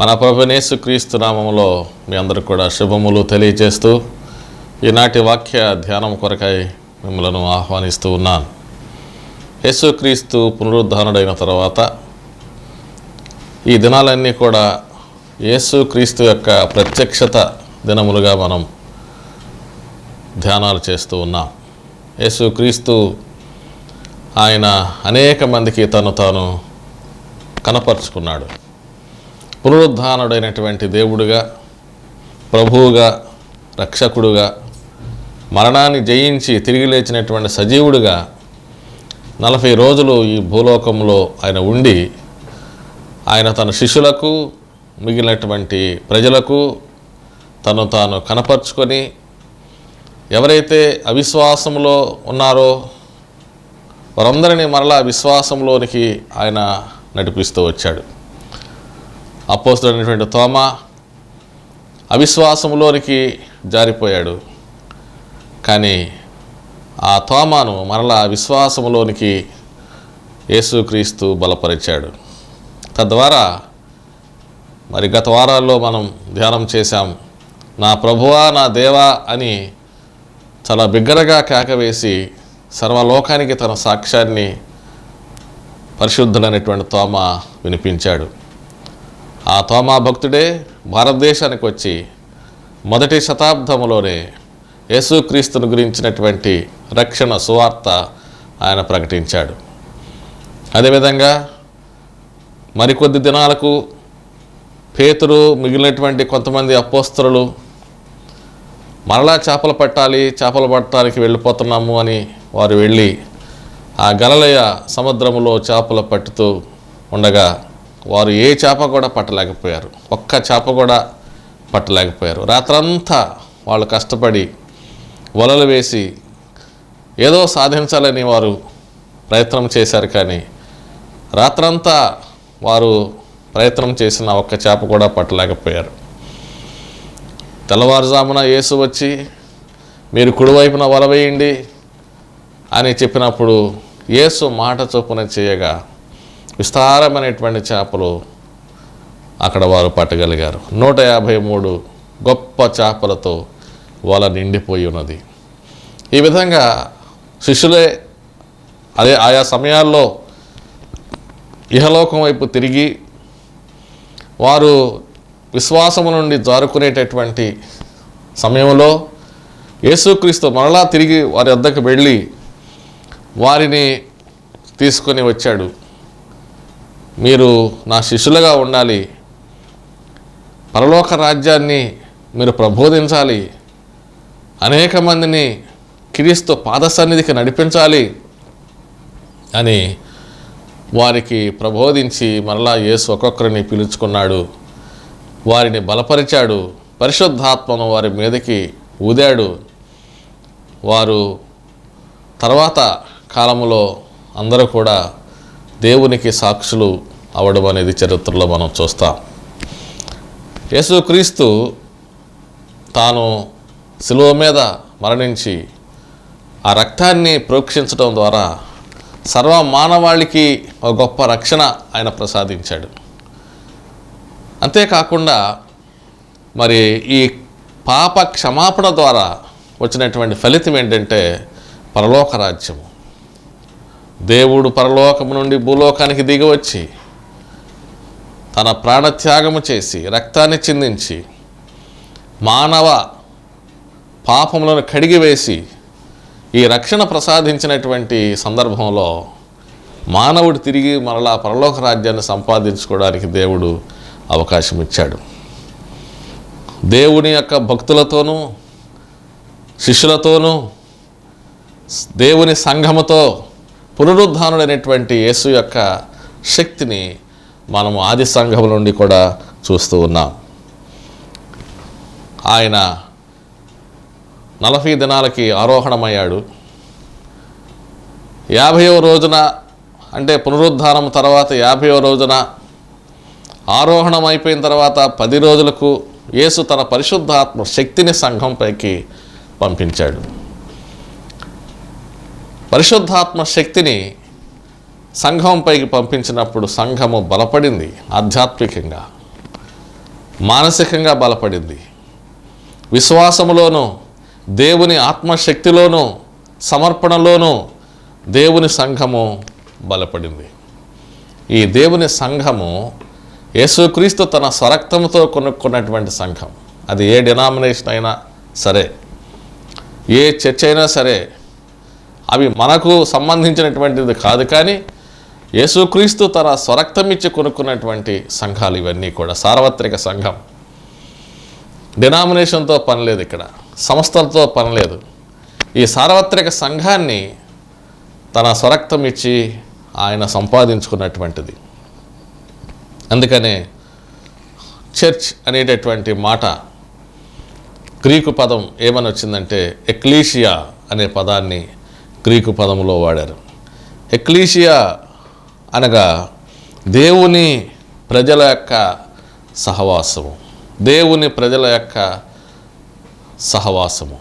మన ప్రభువైన యేసుక్రీస్తు నామములో మీ అందరికి కూడా శుభములు తెలియజేస్తూ ఈనాటి వాక్య ధ్యానం కొరకై మిమ్మల్ని ఆహ్వానిస్తూ ఉన్నాను. యేసుక్రీస్తు పునరుద్ధానుడైన తర్వాత ఈ దినాలన్నీ కూడా యేసుక్రీస్తు యొక్క ప్రత్యక్షత దినములుగా మనం ధ్యానాలు చేస్తూ ఉన్నాం. యేసుక్రీస్తు ఆయన అనేక మందికి తాను కనపరుచుకున్నాడు. పునరుద్ధానుడైనటువంటి దేవుడుగా, ప్రభువుగా, రక్షకుడుగా, మరణాన్ని జయించి తిరిగి లేచినటువంటి సజీవుడుగా 40 రోజులు ఈ భూలోకంలో ఆయన ఉండి ఆయన తన శిష్యులకు, మిగిలినటువంటి ప్రజలకు తాను కనపరుచుకొని ఎవరైతే అవిశ్వాసంలో ఉన్నారో వారందరినీ మరలా విశ్వాసంలోనికి ఆయన నడిపిస్తూ వచ్చాడు. అపోస్తలుడైనటువంటి తోమా అవిశ్వాసంలోనికి జారిపోయాడు. కానీ ఆ తోమాను మరలా విశ్వాసంలోనికి యేసుక్రీస్తు బలపరిచాడు. తద్వారా మరి గత వారాల్లో మనం ధ్యానం చేశాం. నా ప్రభువా, నా దేవా అని చాలా బిగ్గరగా కేకవేసి సర్వలోకానికి తన సాక్ష్యాన్ని పరిశుద్ధులైనటువంటి తోమా వినిపించాడు. ఆ తోమా భక్తుడే భారతదేశానికి వచ్చి మొదటి శతాబ్దంలోనే యేసుక్రీస్తును గురించినటువంటి రక్షణ సువార్త ఆయన ప్రకటించాడు. అదేవిధంగా మరికొద్ది దినాలకు పేతురు, మిగిలినటువంటి కొంతమంది అపోస్తలులు మరలా చేపలు పట్టడానికి వెళ్ళిపోతున్నాము అని వారు వెళ్ళి ఆ గలిలయ సముద్రములో చేపలు పట్టుతూ ఉండగా వారు ఏ చేప కూడా పట్టలేకపోయారు. ఒక్క చేప కూడా పట్టలేకపోయారు. రాత్రంతా వాళ్ళు కష్టపడి వలలు వేసి ఏదో సాధించాలని వారు ప్రయత్నం చేశారు. కానీ రాత్రంతా వారు ప్రయత్నం చేసిన ఒక్క చేప కూడా పట్టలేకపోయారు. తెల్లవారుజామున యేసు వచ్చి మీరు కుడివైపున వల వేయండి అని చెప్పినప్పుడు యేసు మాట చొప్పున చేయగా విస్తారమైనటువంటి చేపలు అక్కడ వారు పట్టగలిగారు. 153 గొప్ప చేపలతో వల నిండిపోయి ఉన్నది. ఈ విధంగా శిష్యులే ఆయా సమయాల్లో ఇహలోకం వైపు తిరిగి వారు విశ్వాసము నుండి జారుకునేటటువంటి సమయంలో యేసుక్రీస్తు మరలా తిరిగి వారి వద్దకు వెళ్ళి వారిని తీసుకొని వచ్చాడు. మీరు నా శిష్యులుగా ఉండాలి, పరలోక రాజ్యాన్ని మీరు ప్రబోధించాలి, అనేక మందిని క్రీస్తు పాదసన్నిధికి నడిపించాలి అని వారికి ప్రబోధించి మరలా యేసు ఒక్కొక్కరిని పిలుచుకున్నాడు. వారిని బలపరిచాడు. పరిశుద్ధాత్మను వారి మీదకి ఊదాడు. వారు తర్వాత కాలంలో అందరూ కూడా దేవునికి సాక్షులు అవడం అనేది చరిత్రలో మనం చూస్తాం. యేసుక్రీస్తు తాను శిలువ మీద మరణించి ఆ రక్తాన్ని ప్రోక్షించడం ద్వారా సర్వ మానవాళికి ఒక గొప్ప రక్షణ ఆయన ప్రసాదించాడు. అంతేకాకుండా మరి ఈ పాప క్షమాపణ ద్వారా వచ్చినటువంటి ఫలితం ఏంటంటే పరలోక రాజ్యము. దేవుడు పరలోకము నుండి భూలోకానికి దిగివచ్చి తన ప్రాణత్యాగము చేసి రక్తాన్ని చిందించి మానవ పాపములను కడిగివేసి ఈ రక్షణ ప్రసాదించినటువంటి సందర్భంలో మానవుడు తిరిగి మరలా పరలోక రాజ్యాన్ని సంపాదించుకోవడానికి దేవుడు అవకాశం ఇచ్చాడు. దేవుని యొక్క భక్తులతోనూ శిష్యులతోనూ దేవుని సంఘముతో పునరుద్ధానుడైనటువంటి యేసు యొక్క శక్తిని మనము ఆది సంఘం నుండి కూడా చూస్తూ ఉన్నాం. ఆయన 40 దినాలకి ఆరోహణమయ్యాడు. 50వ రోజున అంటే పునరుద్ధానం తర్వాత 50వ రోజున ఆరోహణం అయిపోయిన తర్వాత 10 రోజులకు యేసు తన పరిశుద్ధాత్మ శక్తిని సంఘంపైకి పంపించాడు. పరిశుద్ధాత్మ శక్తిని సంఘంపైకి పంపించినప్పుడు సంఘము బలపడింది ఆధ్యాత్మికంగా. మానసికంగా బలపడింది. విశ్వాసములోనూ దేవుని ఆత్మశక్తిలోనూ సమర్పణలోనూ దేవుని సంఘము బలపడింది. ఈ దేవుని సంఘము యేసుక్రీస్తు తన స్వరక్తంతో కొనుక్కున్నటువంటి సంఘం. అది ఏ డినామినేషన్ అయినా సరే, ఏ చర్చ్ అయినా సరే, అవి మనకు సంబంధించినటువంటిది కాదు. కానీ యేసుక్రీస్తు తన స్వరక్తం ఇచ్చి కొనుక్కున్నటువంటి సంఘాలు ఇవన్నీ కూడా సార్వత్రిక సంఘం. డినామినేషన్తో పనిలేదు, ఇక్కడ సంస్థలతో పనిలేదు. ఈ సార్వత్రిక సంఘాన్ని తన స్వరక్తం ఇచ్చి ఆయన సంపాదించుకున్నటువంటిది. అందుకనే చర్చ్ అనేటటువంటి మాట గ్రీకు పదం ఏమని వచ్చిందంటే ఎక్లీషియా అనే పదాన్ని గ్రీకు పదంలో వాడారు. ఎక్లీషియా అనగా దేవుని ప్రజల యొక్క సహవాసము, దేవుని ప్రజల యొక్క సహవాసము.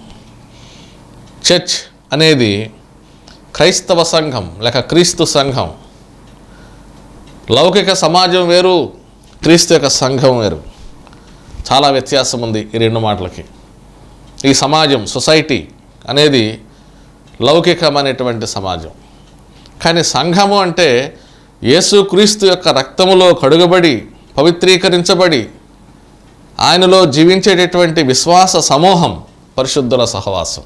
చర్చ్ అనేది క్రైస్తవ సంఘం లేక క్రీస్తు సంఘం. లౌకిక సమాజం వేరు, క్రీస్తు యొక్క సంఘం వేరు. చాలా వ్యత్యాసం ఉంది ఈ రెండు మాటలకి. ఈ సమాజం, సొసైటీ అనేది లౌకికమైనటువంటి సమాజం. కానీ సంఘము అంటే యేసుక్రీస్తు యొక్క రక్తములో కడుగబడి పవిత్రీకరించబడి ఆయనలో జీవించేటటువంటి విశ్వాస సమూహం, పరిశుద్ధుల సహవాసం.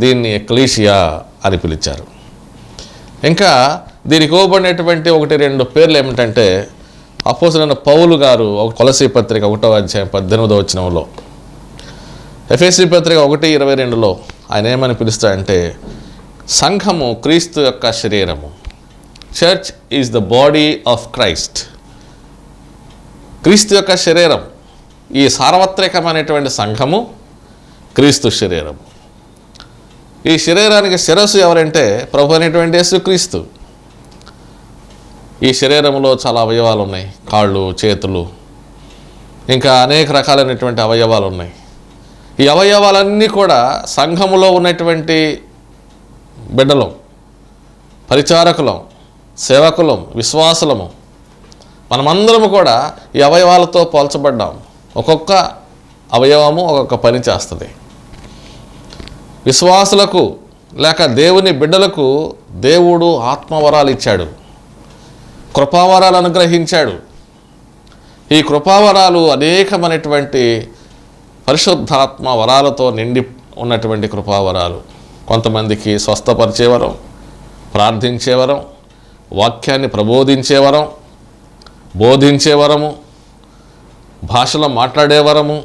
దీన్ని ఎక్లీషియా అని పిలిచారు. ఇంకా దీనికి ఇవ్వబడినటువంటి 1-2 పేర్లు ఏమిటంటే, అపోస్తలుడైన పౌలు గారు కొలసీ పత్రిక 1వ అధ్యాయం 18వ వచనంలో, ఎఫెసీ పత్రిక 1:22లో ఆయన ఏమని పిలుస్తాడంటే సంఘము క్రీస్తు యొక్క శరీరము. Church is the body of Christ. క్రీస్తు యొక్క శరీరం. ఈ సార్వత్రికమైనటువంటి సంఘము క్రీస్తు శరీరము. ఈ శరీరానికి శిరస్సు ఎవరంటే ప్రభు అనేటువంటి యేసుక్రీస్తు. ఈ శరీరంలో చాలా అవయవాలు ఉన్నాయి, కాళ్ళు, చేతులు, ఇంకా అనేక రకాలైనటువంటి అవయవాలు ఉన్నాయి. ఈ అవయవాలన్నీ కూడా సంఘములో ఉన్నటువంటి బిడ్డలం, పరిచారకులం, సేవకులం, విశ్వాసులము, మనమందరము కూడా ఈ అవయవాలతో పోల్చబడ్డాం. ఒక్కొక్క అవయవము ఒక్కొక్క పని చేస్తుంది. విశ్వాసులకు లేక దేవుని బిడ్డలకు దేవుడు ఆత్మవరాలు ఇచ్చాడు, కృపావరాలు అనుగ్రహించాడు. ఈ కృపావరాలు అనేకమైనటువంటి పరిశుద్ధాత్మ వరాలతో నిండి ఉన్నటువంటి కృపావరాలు. కొంతమందికి స్వస్థపరిచే వరం, ప్రార్థించే వరం, వాక్యాన్ని ప్రబోధించే వరం, బోధించే వరము, భాషలో మాట్లాడే వరము,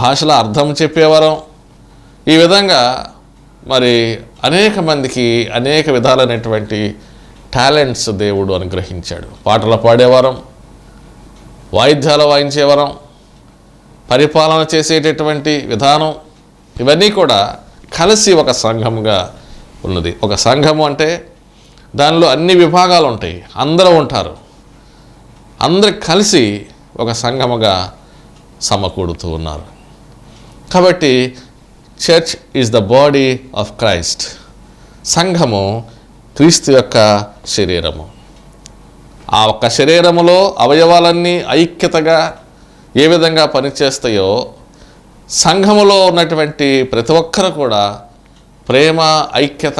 భాషల అర్థం చెప్పే వరం. ఈ విధంగా మరి అనేక మందికి అనేక విధాలైనటువంటి టాలెంట్స్ దేవుడు అనుగ్రహించాడు. పాటలు పాడేవరం, వాయిద్యాలు వాయించేవరం, పరిపాలన చేసేటటువంటి విధానం, ఇవన్నీ కూడా కలిసి ఒక సంఘముగా ఉన్నది. ఒక సంఘము అంటే దానిలో అన్ని విభాగాలు ఉంటాయి, అందరూ ఉంటారు. అందరు కలిసి ఒక సంఘముగా సమకూడుతూ ఉన్నారు. కాబట్టి church is the body of Christ. సంఘము క్రీస్తు యొక్క శరీరము. ఆ ఒక్క శరీరములో అవయవాలన్నీ ఐక్యతగా ఏ విధంగా పనిచేస్తాయో సంఘములో ఉన్నటువంటి ప్రతి ఒక్కరు కూడా ప్రేమ, ఐక్యత,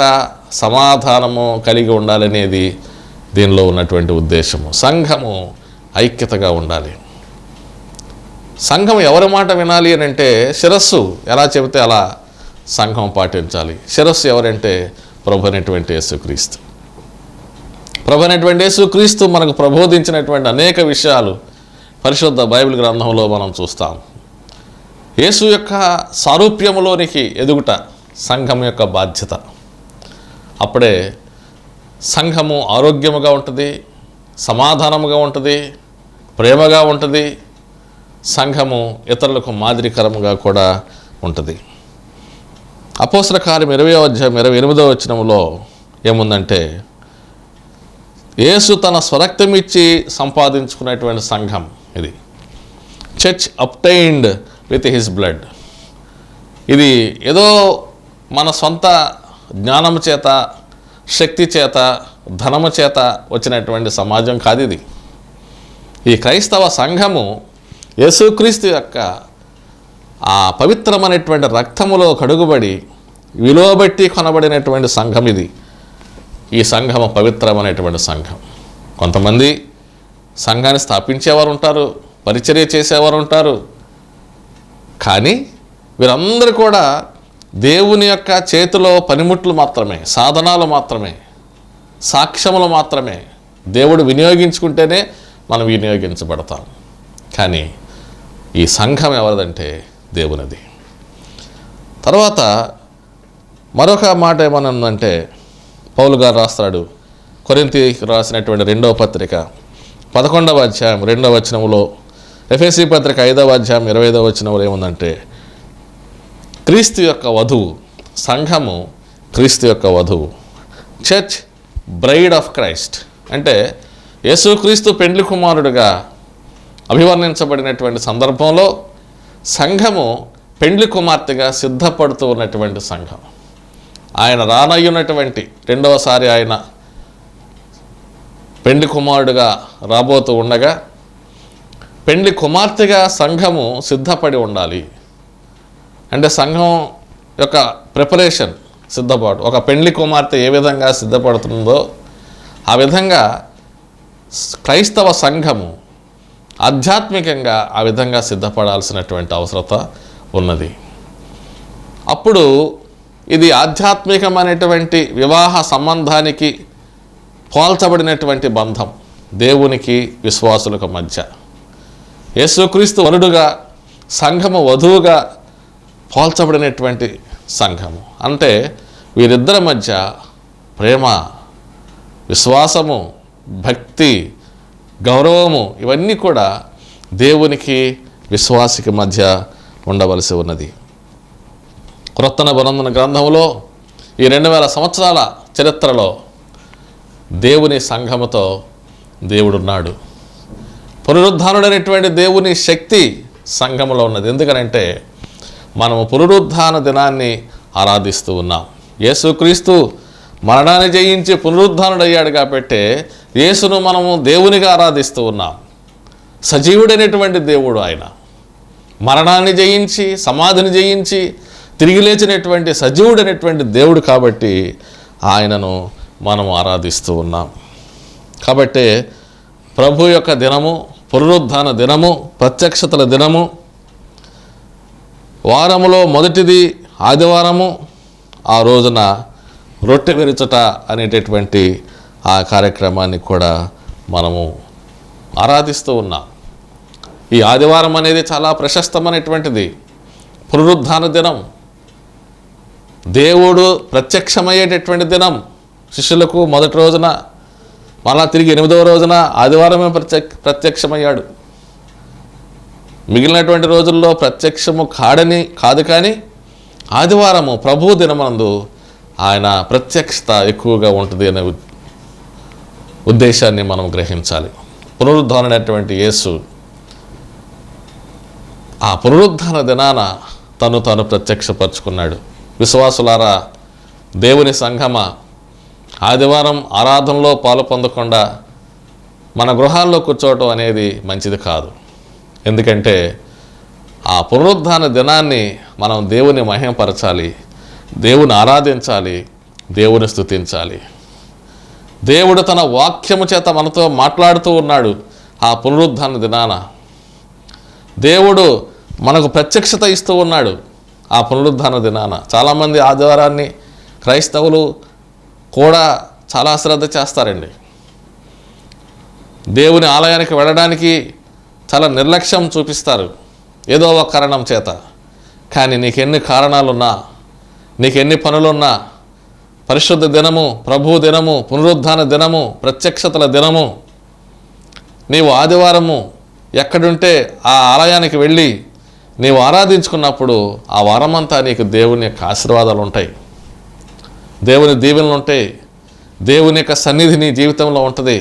సమాధానము కలిగి ఉండాలనేది దీనిలో ఉన్నటువంటి ఉద్దేశము. సంఘము ఐక్యతగా ఉండాలి. సంఘం ఎవరి మాట వినాలి అని అంటే శిరస్సు ఎలా చెబితే అలా సంఘం పాటించాలి. శిరస్సు ఎవరంటే ప్రభు అనేటువంటి యేసుక్రీస్తు. ప్రభు అనేటువంటి యేసుక్రీస్తు మనకు ప్రబోధించినటువంటి అనేక విషయాలు పరిశుద్ధ బైబిల్ గ్రంథంలో మనం చూస్తాం. యేసు యొక్క సారూప్యములోనికి ఎదుగుట సంఘం యొక్క బాధ్యత. అప్పుడే సంఘము ఆరోగ్యముగా ఉంటుంది, సమాధానముగా ఉంటుంది, ప్రేమగా ఉంటుంది. సంఘము ఇతరులకు మాదిరికరముగా కూడా ఉంటుంది. అపోస్తల కార్యం 20వ అధ్యాయం 28వ వచనములో ఏముందంటే యేసు తన స్వరక్తం ఇచ్చి సంపాదించుకున్నటువంటి సంఘం ఇది. Church obtained with his blood. ఇది ఏదో మన సొంత జ్ఞానము చేత, శక్తి చేత, ధనము చేత వచ్చినటువంటి సమాజం కాదు ఇది. ఈ క్రైస్తవ సంఘము యేసుక్రీస్తు యొక్క ఆ పవిత్రమైనటువంటి రక్తములో కడుగుబడి విలువబెట్టి కొనబడినటువంటి సంఘం ఇది. ఈ సంఘము పవిత్రమైనటువంటి సంఘం. కొంతమంది సంఘాన్ని స్థాపించేవారు ఉంటారు, పరిచర్య చేసేవారు ఉంటారు. కానీ వీరందరూ కూడా దేవుని యొక్క చేతిలో పనిముట్లు మాత్రమే, సాధనాలు మాత్రమే, సాక్ష్యములు మాత్రమే. దేవుడు వినియోగించుకుంటేనే మనం వినియోగించబడతాం. కానీ ఈ సంఘం ఎవరిదంటే దేవునిది. తర్వాత మరొక మాట ఏమనుందంటే, పౌలు గారు రాస్తాడు కొరింథీయులకు రాసినటువంటి 2వ పత్రిక 11వ అధ్యాయం 2వ వచనములో, ఎఫెసీ పత్రిక 5వ అధ్యాయం 25వ వచనంలో ఏముందంటే, క్రీస్తు యొక్క వధువు, సంఘము క్రీస్తు యొక్క వధువు. చర్చ్ బ్రైడ్ ఆఫ్ క్రైస్ట్ అంటే యేసుక్రీస్తు పెండ్లి కుమారుడుగా అభివర్ణించబడినటువంటి సందర్భంలో సంఘము పెండ్లి కుమార్తెగా సిద్ధపడుతూ ఉన్నటువంటి సంఘం. ఆయన రానయ్యున్నటువంటి రెండవసారి ఆయన పెండ్లి కుమారుడుగా రాబోతూ ఉండగా పెండ్లి కుమార్తెగా సంఘము సిద్ధపడి ఉండాలి. అంటే సంఘం యొక్క ప్రిపరేషన్, సిద్ధపాటు. ఒక పెండ్లి కుమార్తె ఏ విధంగా సిద్ధపడుతుందో ఆ విధంగా క్రైస్తవ సంఘము ఆధ్యాత్మికంగా ఆ విధంగా సిద్ధపడాల్సినటువంటి అవసరత ఉన్నది. అప్పుడు ఇది ఆధ్యాత్మికమైనటువంటి వివాహ సంబంధానికి పోల్చబడినటువంటి బంధం దేవునికి విశ్వాసులకు మధ్య. యేసుక్రీస్తు వరుడుగా, సంఘము వధువుగా పోల్చబడినటువంటి సంఘము. అంటే వీరిద్దరి మధ్య ప్రేమ, విశ్వాసము, భక్తి, గౌరవము ఇవన్నీ కూడా దేవునికి విశ్వాసికి మధ్య ఉండవలసి ఉన్నది. క్రొత్త నిబంధన గ్రంథంలో ఈ 2000 సంవత్సరాల చరిత్రలో దేవుని సంఘముతో దేవుడున్నాడు. పునరుద్ధానుడైనటువంటి దేవుని శక్తి సంఘములో ఉన్నది. ఎందుకనంటే మనము పునరుద్ధాన దినాన్ని ఆరాధిస్తూ ఉన్నాం. యేసుక్రీస్తు మరణాన్ని జయించి పునరుద్ధానుడయ్యాడు కాబట్టి యేసును మనము దేవునిగా ఆరాధిస్తూ ఉన్నాం. సజీవుడైనటువంటి దేవుడు ఆయన. మరణాన్ని జయించి, సమాధిని జయించి తిరిగి లేచినటువంటి సజీవుడైనటువంటి దేవుడు కాబట్టి ఆయనను మనం ఆరాధిస్తూ ఉన్నాం. కాబట్టి ప్రభు యొక్క దినము, పునరుద్ధాన దినము, ప్రత్యక్షతల దినము, వారములో మొదటిది ఆదివారము. ఆ రోజున రొట్టె విరుచుట అనేటటువంటి ఆ కార్యక్రమాన్ని కూడా మనము ఆరాధిస్తూ ఉన్నాం. ఈ ఆదివారం అనేది చాలా ప్రశస్తమైనటువంటిది. పునరుద్ధాన దినం, దేవుడు ప్రత్యక్షమయ్యేటటువంటి దినం. శిష్యులకు మొదటి రోజున, మళ్ళా తిరిగి 8వ రోజున ఆదివారమే ప్రత్యక్షమయ్యాడు. మిగిలినటువంటి రోజుల్లో ప్రత్యక్షము కాదు, కానీ ఆదివారము ప్రభు దినమందు ఆయన ప్రత్యక్షత ఎక్కువగా ఉంటుంది అనే ఉద్దేశాన్ని మనం గ్రహించాలి. పునరుద్ధానమైనటువంటి యేసు ఆ పునరుద్ధాన దినాన తాను ప్రత్యక్షపరుచుకున్నాడు. విశ్వాసులారా, దేవుని సంఘమా, ఆదివారం ఆరాధనలో పాలు పొందకుండా మన గృహాల్లో కూర్చోవటం అనేది మంచిది కాదు. ఎందుకంటే ఆ పునరుద్ధాన దినాన్ని మనం దేవుని మహిమపరచాలి, దేవుని ఆరాధించాలి, దేవుని స్తుతించాలి. దేవుడు తన వాక్యము చేత మనతో మాట్లాడుతూ ఉన్నాడు. ఆ పునరుద్ధాన దినాన దేవుడు మనకు ప్రత్యక్షత ఇస్తూ ఉన్నాడు. ఆ పునరుద్ధాన దినాన చాలామంది ఆదివారాన్ని క్రైస్తవులు కూడా చాలా శ్రద్ధ చేస్తారండి. దేవుని ఆలయానికి వెళ్ళడానికి చాలా నిర్లక్ష్యం చూపిస్తారు ఏదో ఒక కారణం చేత. కానీ నీకెన్ని కారణాలున్నా, నీకెన్ని పనులున్నా, పరిశుద్ధ దినము, ప్రభు దినము, పునరుద్ధాన దినము, ప్రత్యక్షతల దినము, నీవు ఆదివారము ఎక్కడుంటే ఆ ఆలయానికి వెళ్ళి నీవు ఆరాధించుకున్నప్పుడు ఆ వారమంతా నీకు దేవుని యొక్క ఆశీర్వాదాలు ఉంటాయి, దేవుని దీవెనలు ఉంటాయి, దేవుని యొక్క సన్నిధి నీ జీవితంలో ఉంటుంది.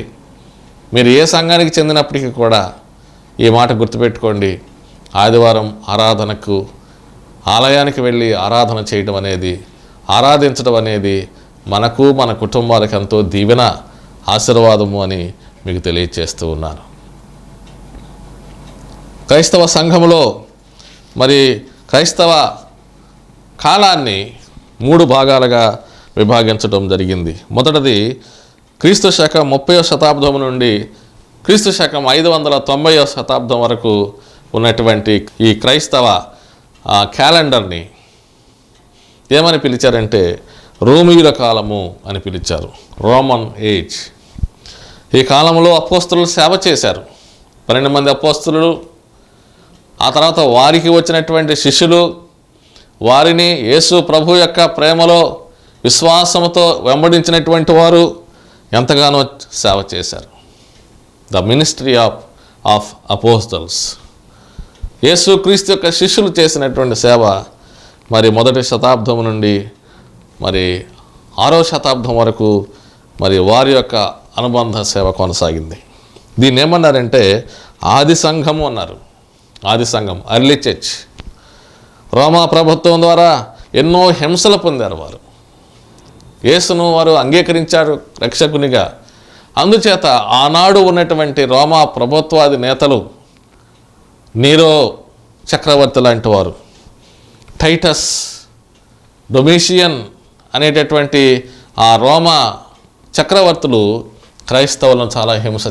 మీరు ఏ సంఘానికి చెందినప్పటికీ కూడా ఈ మాట గుర్తుపెట్టుకోండి. ఆదివారం ఆరాధనకు ఆలయానికి వెళ్ళి ఆరాధన చేయడం అనేది, ఆరాధించడం అనేది మనకు, మన కుటుంబాలకు ఎంతో దీవెన, ఆశీర్వాదము అని మీకు తెలియచేస్తూ ఉన్నాను. క్రైస్తవ సంఘములో మరి క్రైస్తవ కాలాన్ని 3 భాగాలుగా విభాగించడం జరిగింది. మొదటిది క్రీస్తు శకం 30వ శతాబ్దం నుండి క్రీస్తు శకం 590వ శతాబ్దం వరకు ఉన్నటువంటి ఈ క్రైస్తవ క్యాలెండర్ని ఏమని పిలిచారంటే రోమీయుల కాలము అని పిలిచారు, రోమన్ ఏజ్. ఈ కాలంలో అపోస్తలులు సేవ చేశారు, 12 మంది అపోస్తలులు. ఆ తర్వాత వారికి వచ్చినటువంటి శిష్యులు వారిని యేసు ప్రభు యొక్క ప్రేమలో విశ్వాసంతో వెంబడించినటువంటి వారు ఎంతగానో సేవ చేశారు. ద మినిస్ట్రీ ఆఫ్ అపోస్తల్స్, యేసు క్రీస్తు యొక్క శిష్యులు చేసినటువంటి సేవ మరి 1వ శతాబ్దం నుండి మరి 6వ శతాబ్దం వరకు మరి వారి యొక్క అనుబంధ సేవ కొనసాగింది. దీన్ని ఏమన్నారంటే ఆది సంఘము అన్నారు. ఆది సంఘం, అర్లీ చర్చ్. రోమా ప్రభుత్వం ద్వారా ఎన్నో హింసలు పొందారు వారు. యేసును వారు అంగీకరించారు రక్షకునిగా. అందుచేత ఆనాడు ఉన్నటువంటి రోమా ప్రభుత్వాది నేతలు, నీరో చక్రవర్తి లాంటి వారు, టైటస్, డొమిషియన్ అనేటటువంటి ఆ రోమా చక్రవర్తులు క్రైస్తవులను చాలా హింస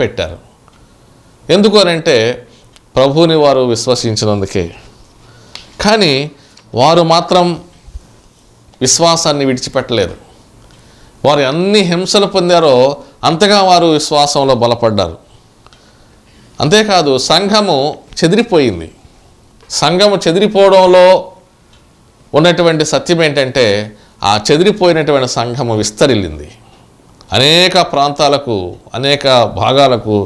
పెట్టారు. ఎందుకు అనంటే ప్రభువుని వారు విశ్వసించినందుకే. కానీ వారు మాత్రం విశ్వాసాన్ని విడిచిపెట్టలేదు. వారు అన్ని హింసలు పొందారో అంతగా వారు విశ్వాసంలో బలపడ్డారు. అంతేకాదు సంఘము చెదిరిపోయింది. సంఘము చెదిరిపోవడంలో ఉన్నటువంటి సత్యం ఏంటంటే ఆ చెదిరిపోయినటువంటి సంఘము విస్తరిల్లింది. అనేక ప్రాంతాలకు, అనేక భాగాలకు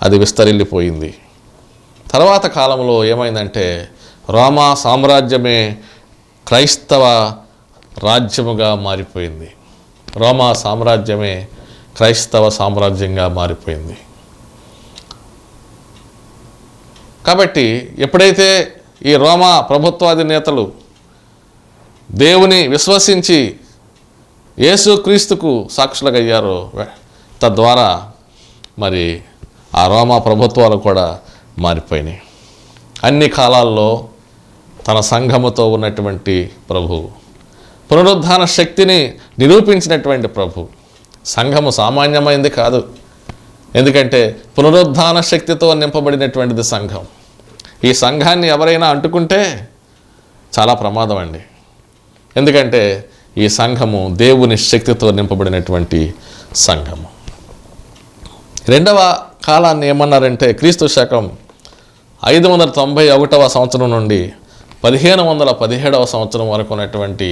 అది విస్తరిల్లిపోయింది. తర్వాత కాలంలో ఏమైందంటే రోమా సామ్రాజ్యమే క్రైస్తవ రాజ్యముగా మారిపోయింది. రోమా సామ్రాజ్యమే క్రైస్తవ సామ్రాజ్యంగా మారిపోయింది. కాబట్టి ఎప్పుడైతే ఈ రోమా ప్రభుత్వాధినేతలు దేవుని విశ్వసించి యేసుక్రీస్తుకు సాక్షులుగా అయ్యారో తద్వారా మరి ఆ రోమా ప్రభుత్వాలు కూడా మారిపోయినాయి. అన్ని కాలాల్లో తన సంఘముతో ఉన్నటువంటి ప్రభు, పునరుద్ధాన శక్తిని నిరూపించినటువంటి ప్రభు. సంఘము సామాన్యమైంది కాదు, ఎందుకంటే పునరుద్ధాన శక్తితో నింపబడినటువంటిది సంఘం. ఈ సంఘాన్ని ఎవరైనా అంటుకుంటే చాలా ప్రమాదం అండి. ఎందుకంటే ఈ సంఘము దేవుని శక్తితో నింపబడినటువంటి సంఘము. 2వ కాలాన్ని ఏమన్నారంటే క్రీస్తు శకం 591వ సంవత్సరం నుండి 1517వ సంవత్సరం వరకు ఉన్నటువంటి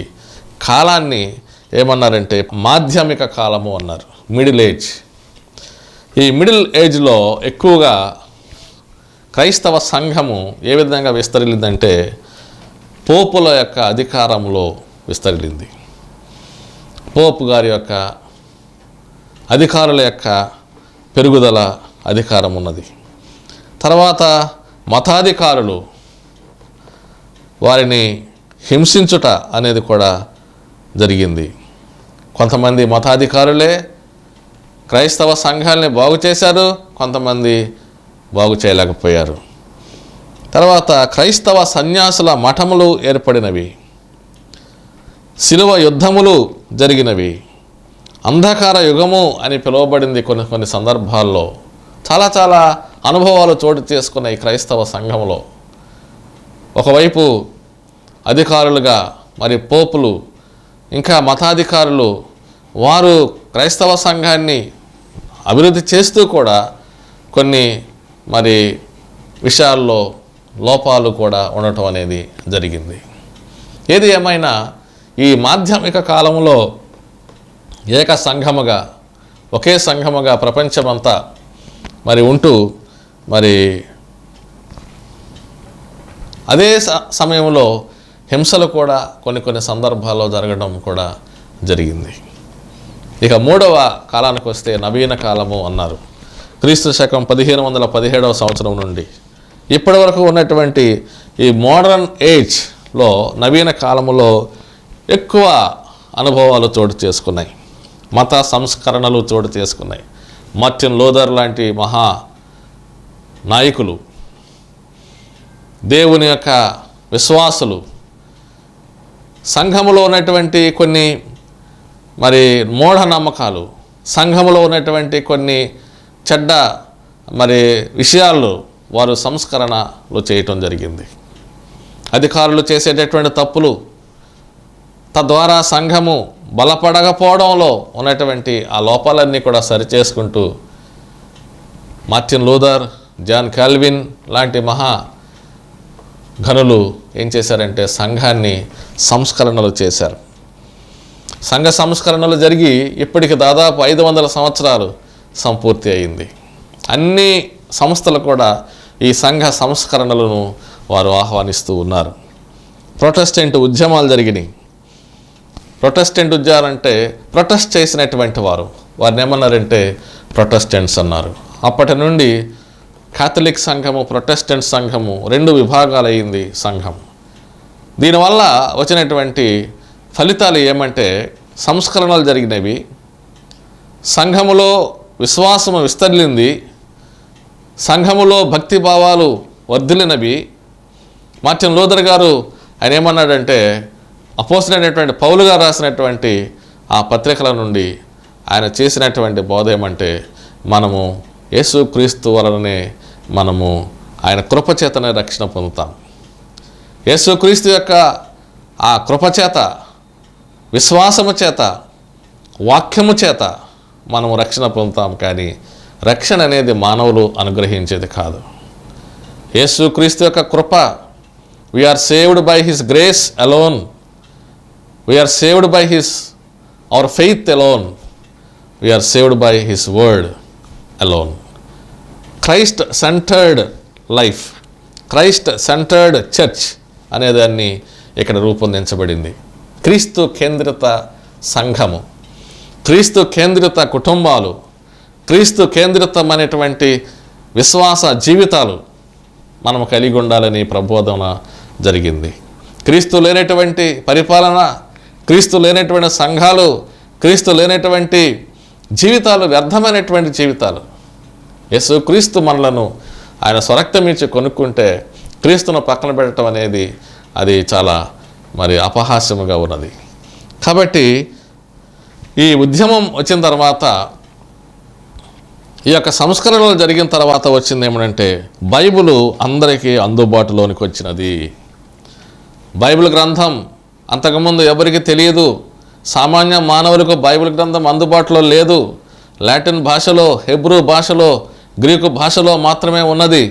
కాలాన్ని ఏమన్నారంటే మాధ్యమిక కాలము అన్నారు, మిడిల్ ఏజ్. ఈ మిడిల్ ఏజ్లో ఎక్కువగా క్రైస్తవ సంఘము ఏ విధంగా విస్తరిల్లిందంటే పోపుల యొక్క అధికారంలో విస్తరిల్లింది. పోపు గారి యొక్క అధికారుల యొక్క పెరుగుదల అధికారం ఉన్నది. తర్వాత మతాధికారులు వారిని హింసించుట అనేది కూడా జరిగింది. కొంతమంది మతాధికారులే క్రైస్తవ సంఘాలని బాగు చేశారు, కొంతమంది బాగు చేయలేకపోయారు. తర్వాత క్రైస్తవ సన్యాసుల మఠములు ఏర్పడినవి, శిలువ యుద్ధములు జరిగినవి, అంధకార యుగము అని పిలువబడింది. కొన్ని సందర్భాల్లో చాలా అనుభవాలు చోటు చేసుకున్న ఈ క్రైస్తవ సంఘంలో ఒకవైపు అధికారులుగా మరి పోపులు ఇంకా మతాధికారులు వారు క్రైస్తవ సంఘాన్ని అభివృద్ధి చేస్తూ కూడా కొన్ని మరి విషయాల్లో లోపాలు కూడా ఉండటం అనేది జరిగింది. ఏది ఏమైనా ఈ మాధ్యమిక కాలంలో ఏక సంఘముగా, ఒకే సంఘముగా ప్రపంచమంతా మరి ఉంటూ మరి అదే సమయంలో హింసలు కూడా కొన్ని సందర్భాల్లో జరగడం కూడా జరిగింది. ఇక 3వ కాలానికి వస్తే నవీన కాలము అన్నారు. క్రీస్తు శకం 1517వ సంవత్సరం నుండి ఇప్పటి వరకు ఉన్నటువంటి ఈ మోడర్న్ ఏజ్లో నవీన కాలములో ఎక్కువ అనుభవాలు చోటు చేసుకున్నాయి, మత సంస్కరణలు చోటు చేసుకున్నాయి. మార్టిన్ లూథర్ లాంటి మహా నాయకులు దేవుని యొక్క విశ్వాసులు, సంఘములో ఉన్నటువంటి కొన్ని మరి మూఢనమ్మకాలు, సంఘములో ఉన్నటువంటి కొన్ని చెడ్డ మరి విషయాలు వారు సంస్కరణలు చేయటం జరిగింది. అధికారులు చేసేటటువంటి తప్పులు, తద్వారా సంఘము బలపడకపోవడంలో ఉన్నటువంటి ఆ లోపాలన్నీ కూడా సరిచేసుకుంటూ మార్టిన్ లూథర్, జాన్ కాల్విన్ లాంటి మహా ఘనులు ఏం చేశారంటే సంఘాన్ని సంస్కరణలు చేశారు. సంఘ సంస్కరణలు జరిగి ఇప్పటికి దాదాపు 500 సంవత్సరాలు సంపూర్తి అయింది. అన్ని సంస్థలు కూడా ఈ సంఘ సంస్కరణలను వారు ఆహ్వానిస్తూ ఉన్నారు. ప్రొటెస్టెంట్ ఉద్యమాలు జరిగినాయి. ప్రొటెస్టెంట్ ఉద్యమాలంటే ప్రొటెస్ట్ చేసినటువంటి వారిని ఏమన్నారంటే ప్రొటెస్టెంట్స్ అన్నారు. అప్పటి నుండి కాథలిక్ సంఘము, ప్రొటెస్టెంట్ సంఘము 2 విభాగాలయ్యింది సంఘం. దీనివల్ల వచ్చినటువంటి ఫలితాలు ఏమంటే సంస్కరణలు జరిగినవి, సంఘములో విశ్వాసము విస్తరించింది, సంఘములో భక్తి భావాలు వర్ధిల్లినవి. మార్టిన్ లూథర్ గారు ఆయన ఏమన్నాడంటే అపోస్తలుడైనటువంటి పౌలు గారు రాసినటువంటి ఆ పత్రికల నుండి ఆయన చేసినటువంటి బోధ ఏమంటే మనము యేసుక్రీస్తు వలననే మనము ఆయన కృపచేతనే రక్షణ పొందుతాం. యేసుక్రీస్తు యొక్క ఆ కృపచేత, విశ్వాసము చేత, వాక్యము చేత మనము రక్షణ పొందుతాం. కానీ రక్షణ అనేది మానవులు అనుగ్రహించేది కాదు. యేసుక్రీస్తు యొక్క కృప, we are saved by his grace alone, we are saved by our faith alone, we are saved by his word alone. Christ centred life, Christ centred church అనేదాన్ని ఇక్కడ రూపొందించబడింది. క్రీస్తు కేంద్రిత సంఘము, క్రీస్తు కేంద్రిత కుటుంబాలు, క్రీస్తు కేంద్రితమైనటువంటి విశ్వాస జీవితాలు మనము కలిగి ఉండాలని ప్రబోధన జరిగింది. క్రీస్తు లేనటువంటి పరిపాలన, క్రీస్తు లేనటువంటి సంఘాలు, క్రీస్తు లేనటువంటి జీవితాలు వ్యర్థమైనటువంటి జీవితాలు. యేసు క్రీస్తు మనలను ఆయన స్వరక్తమిచ్చి కొనుక్కుంటే క్రీస్తును పక్కన పెట్టడం అనేది అది చాలా మరి అపహాస్యముగా ఉన్నది. కాబట్టి ఈ ఉద్యమం వచ్చిన తర్వాత, ఈ యొక్క సంస్కరణలు జరిగిన తర్వాత వచ్చింది ఏమంటే బైబిలు అందరికీ అందుబాటులోనికి వచ్చినది. బైబిల్ గ్రంథం అంతకుముందు ఎవరికి తెలియదు. సామాన్య మానవులకు బైబిల్ గ్రంథం అందుబాటులో లేదు. లాటిన్ భాషలో, హెబ్రూ భాషలో, గ్రీకు భాషలో మాత్రమే ఉన్నది.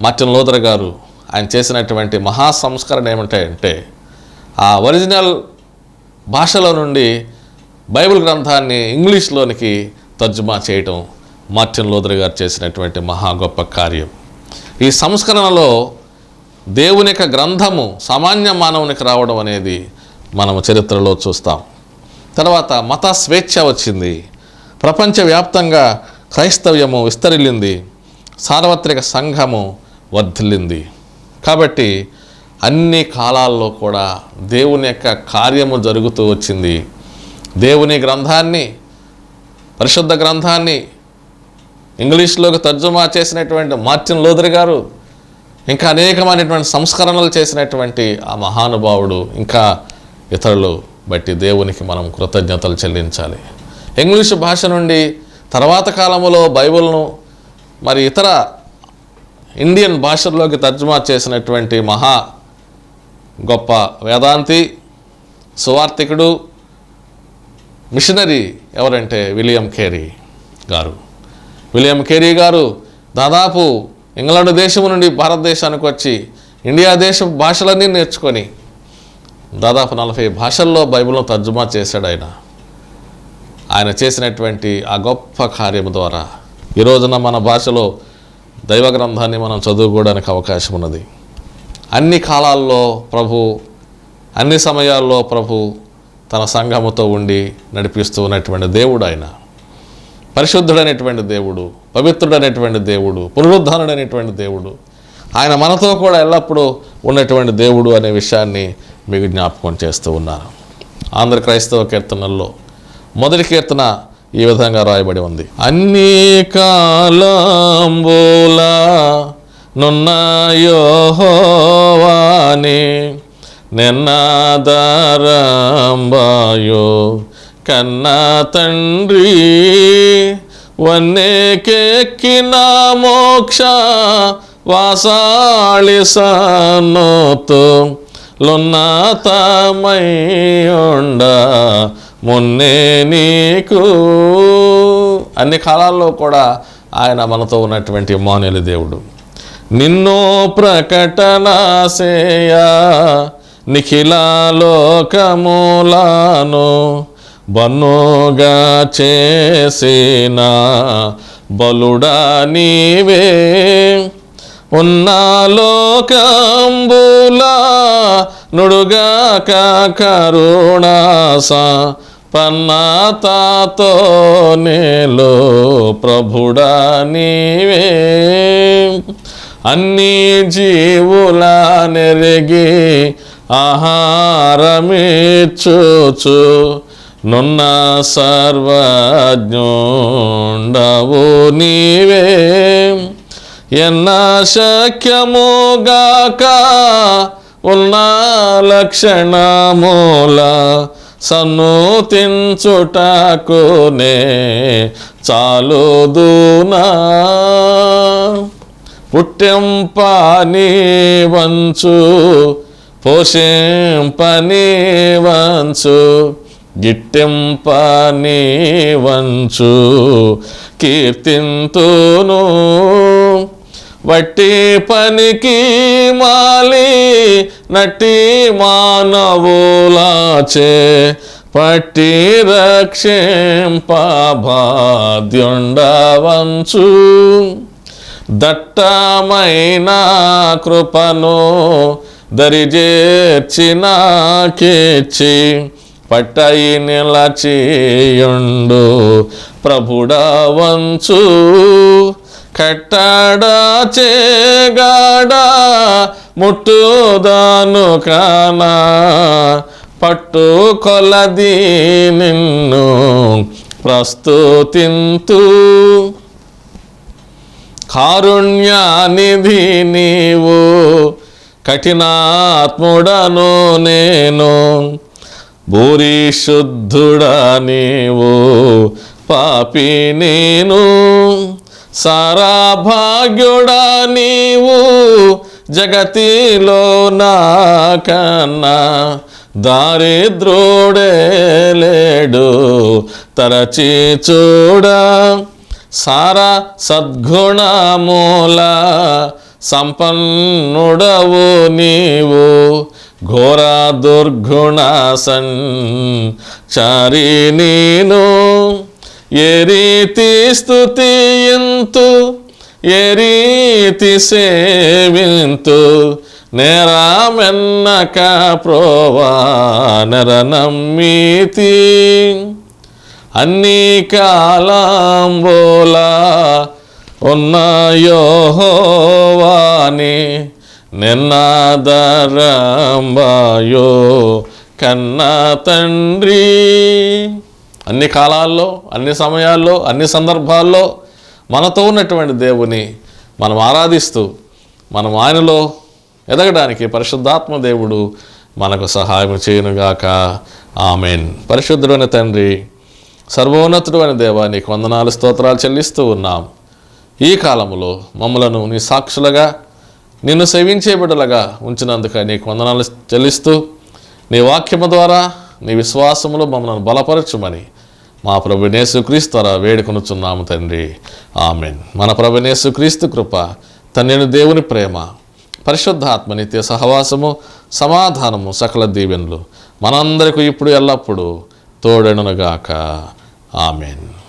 మార్టిన్ లూథర్ గారు ఆయన చేసినటువంటి మహా సంస్కరణ ఏమిటంటే ఆ ఒరిజినల్ భాషలో నుండి బైబిల్ గ్రంథాన్ని ఇంగ్లీష్లోనికి తర్జుమా చేయటం మార్టిన్ లూథర్ గారు చేసినటువంటి మహా గొప్ప కార్యం. ఈ సంస్కరణలో దేవుని యొక్క గ్రంథము సామాన్య మానవునికి రావడం అనేది మనము చరిత్రలో చూస్తాం. తర్వాత మత స్వేచ్ఛ వచ్చింది. ప్రపంచవ్యాప్తంగా క్రైస్తవ్యము విస్తరిల్లింది. సార్వత్రిక సంఘము వర్ధిల్లింది. కాబట్టి అన్ని కాలాల్లో కూడా దేవుని యొక్క కార్యము జరుగుతూ వచ్చింది. దేవుని గ్రంథాన్ని, పరిశుద్ధ గ్రంథాన్ని ఇంగ్లీష్లోకి తర్జుమా చేసినటువంటి మార్టిన్ లూథర్ గారు, ఇంకా అనేకమైనటువంటి సంస్కరణలు చేసినటువంటి ఆ మహానుభావుడు, ఇంకా ఇతరులు బట్టి దేవునికి మనం కృతజ్ఞతలు చెల్లించాలి. ఇంగ్లీషు భాష నుండి తర్వాత కాలంలో బైబిల్ను మరి ఇతర ఇండియన్ భాషల్లోకి తర్జుమా చేసినటువంటి మహా గొప్ప వేదాంతి, సువార్థికుడు, మిషనరీ ఎవరంటే విలియం కేరీ గారు. విలియం కేరీ గారు దాదాపు ఇంగ్లాండ్ దేశం నుండి భారతదేశానికి వచ్చి ఇండియా దేశ భాషలన్నీ నేర్చుకొని దాదాపు 40 భాషల్లో బైబిల్ను తర్జుమా చేశాడు. ఆయన చేసినటువంటి ఆ గొప్ప కార్యము ద్వారా ఈ రోజున మన భాషలో దైవ గ్రంథాన్ని మనం చదువుకోవడానికి అవకాశం ఉన్నది. అన్ని కాలాల్లో ప్రభు, అన్ని సమయాల్లో ప్రభు తన సంఘముతో ఉండి నడిపిస్తూ ఉన్నటువంటి దేవుడు. ఆయన పరిశుద్ధుడైనటువంటి దేవుడు, పవిత్రుడైనటువంటి దేవుడు, పునరుద్ధరణుడైనటువంటి దేవుడు. ఆయన మనతో కూడా ఎల్లప్పుడూ ఉన్నటువంటి దేవుడు అనే విషయాన్ని మీకు జ్ఞాపకం చేస్తూ ఉన్నారు. ఆంధ్ర క్రైస్తవ కీర్తనల్లో మొదటి కీర్తన ఈ విధంగా రాయబడి ఉంది. అన్ని కాలంబుల నున్న యెహోవాని నిన్నాదరంబాయో కన్న తండ్రి వన్నెకెక్కిన మోక్ష వాసాళి సన్నోతో లున్నతమై ఉండ మున్నే నీకు. అన్ని కాలాల్లో కూడా ఆయన మనతో ఉన్నటువంటి ఇమ్మానుయేలు దేవుడు. నిన్నో ప్రకటన సేయ నిఖిల లోకములను బన్నుగా చేసిన బలుడా నీవే. ఉన్న లోకంబుల నుడుగాక కరుణాస పన్నతాతో నేలో ప్రభుడా నీవే. అన్ని జీవుల నెరిగి ఆహారమిచ్చుచు నున్న సర్వజ్ఞుండవు నీవే. ఎన్న శక్యముగాక ఉన్న లక్షణముల సన్నుతించుటకునే చాలుదునా. పుట్టింపని వంచు పోషింపని వంచు గిట్టింపని వంచు కీర్తింతును. వట్టి పనికి మాలి నటి మానవులాచే పట్టి రక్షింపబాధ్యుండవంచు. దట్టమైన కృపను దరిజేర్చిన కేచి పట్టయి నిలచియుండు ప్రభుడవంచు. కట్టడ చేగాడ ముట్టుదాను కానా పట్టు కొలది నిన్ను ప్రస్తుతింతు. కారుణ్యానిధి నీవు కఠినాత్ముడను నేను. భూరి శుద్ధుడా నీవు పాపి నేను. సారా భాగ్యుడా నీవు జగతిలో నాకన్నా దారిద్రుడే లేడు తరచి చూడా. సారా సద్గుణమూల సంపన్నుడవు నీవు. ఘోర దుర్గుణ సంచారి నేను. ఏ రీతి స్తుతింతు ఏ రీతి సేవింతు నేరమెన్నక ప్రోవా నరనమ్మితి. అన్ని కాలంబోలా ఉన్న యెహోవాని నిన్నాదరంబాయో కన్న తండ్రి. అన్ని కాలాల్లో అన్ని సమయాల్లో అన్ని సందర్భాల్లో మనతో ఉన్నటువంటి దేవుని మనం ఆరాధిస్తూ మనం ఆయనలో ఎదగడానికి పరిశుద్ధాత్మ దేవుడు మనకు సహాయం చేయనుగాక. ఆమెన్. పరిశుద్ధుడైన తండ్రి, సర్వోన్నతుడు అయిన దేవా, నీకు వందనాలు స్తోత్రాలు చెల్లిస్తూ ఉన్నాం. ఈ కాలములో మమ్మలను నీ సాక్షులుగా నిన్ను సేవించే బిడ్డలుగా ఉంచినందుకు నీకు వందనాలు చెల్లిస్తూ నీ వాక్యము ద్వారా నీ విశ్వాసములో మమ్మల్ని బలపరచుమని మా ప్రభువైన యేసుక్రీస్తు ద్వారా వేడుకొనుచున్నాము తండ్రి. ఆమెన్. మన ప్రభువైన యేసుక్రీస్తు కృప, తండ్రి దేవుని ప్రేమ, పరిశుద్ధాత్మ నిత్య సహవాసము, సమాధానము, సకల దీవెనలు మనందరికీ ఇప్పుడు ఎల్లప్పుడూ తోడెనుగాక. ఆమెన్.